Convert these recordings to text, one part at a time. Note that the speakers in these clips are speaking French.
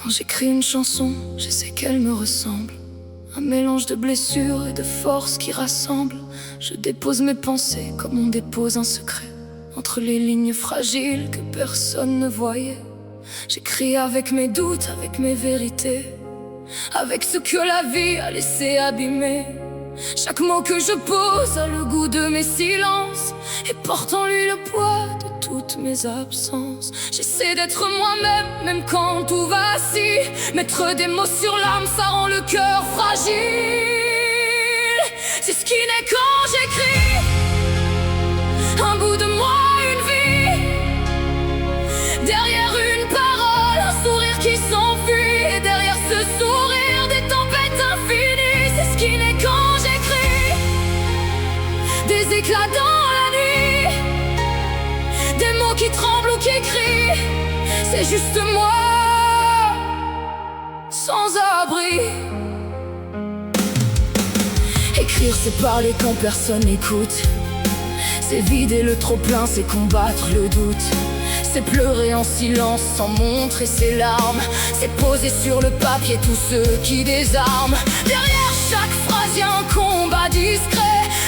Quand j'écris une chanson, je sais qu'elle me ressemble. Un mélange de blessures et de forces qui rassemble. Je dépose mes pensées comme on dépose un secret, entre les lignes fragiles que personne ne voyait. J'écris avec mes doutes, avec mes vérités, avec ce que la vie a laissé abîmer. Chaque mot que je pose a le goût de mes silences et porte en lui le poids de toutes mes absences. J'essaie d'être moi-même, même quand tout vacille. Mettre des mots sur l'âme, ça rend le cœur fragile. C'est ce qui naît quand j'écris. Un bout de moi, une vie. Derrière une parole, un sourire qui s'enfuit. Et derrière ce sourire, des tempêtes infinies. C'est ce qui naît quand j'écris. Des éclats dans la nuit, des mots qui tremblent ou qui crient. C'est juste moi, sans abri. Écrire, c'est parler quand personne n'écoute. C'est vider le trop-plein, c'est combattre le doute. C'est pleurer en silence sans montrer ses larmes. C'est poser sur le papier tous ceux qui désarment. Derrière chaque phrase y'a un combat discret.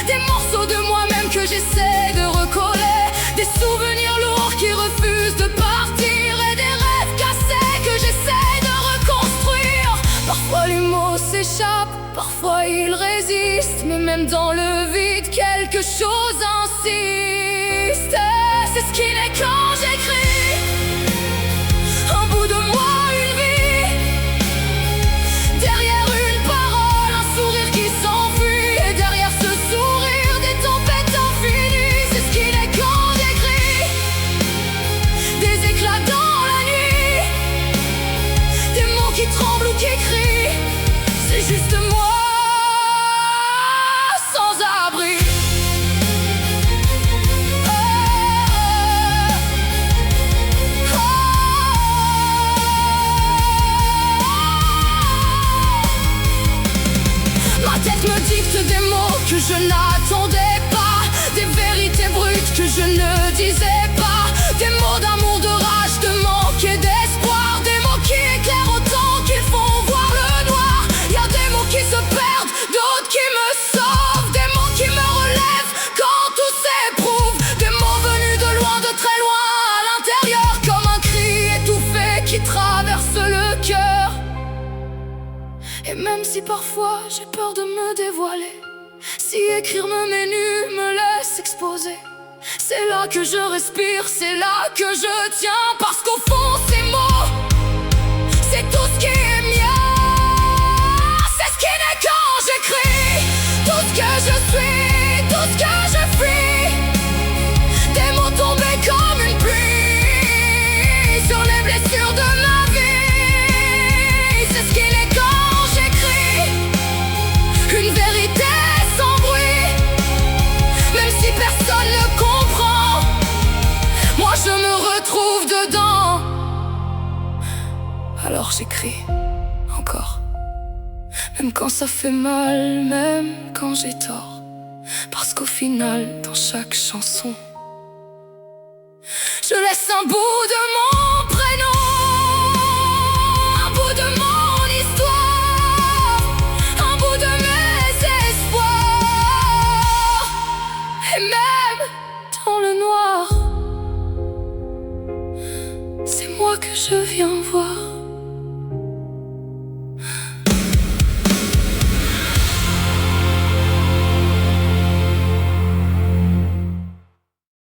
Des morceaux de moi-même que j'essaie de recoller. Des souvenirs lourds qui refusent de partir. Et des rêves cassés que j'essaie de reconstruire. Parfois les mots s'échappent, parfois ils résistent. Mais même dans le vide, quelque chose insiste. C'est ce qui naît quand j'écris. Un bout de moi, une vie. Derrière une parole, un sourire qui s'enfuit. Et derrière ce sourire, des tempêtes infinies. C'est ce qui naît quand j'écris. Des éclats dans la nuit, des mots qui tremblent ou qui crient. C'est juste moi, sans abri. Ma tête me dicte des mots que je n'attendais pas. Des vérités brutes que je ne disais pas. Des mots d'amour, de rage, de manque et d'espoir. Des mots qui éclairent autant qu'ils font voir le noir. Y'a des mots qui se perdent, d'autres qui me sauvent. Des mots qui me relèvent quand tout s'éprouve. Des mots venus de loin, de très loin, à l'intérieur. Comme un cri étouffé qui traverse le cœur. Et même si parfois j'ai peur de me dévoiler, si écrire me met nu, me laisse exposer, c'est là que je respire, c'est là que je tiens. Parce qu'au fond ces mots, c'est tout ce qui est mien. C'est ce qui naît quand j'écris. Tout ce que je suis, tout ce que je fuis. Des mots tombés comme une pluie sur les blessures de ma vie. C'est ce qui naît quand j'écris. Une vérité sans bruit, même si personne ne comprend. Moi je me retrouve dedans. Alors j'écris encore, même quand ça fait mal, même quand j'ai tort. Parce qu'au final, dans chaque chanson, je laisse un bout de mon prénom, un bout de mon histoire, un bout de mes espoirs. Et même dans le noir, c'est moi que je viens voir.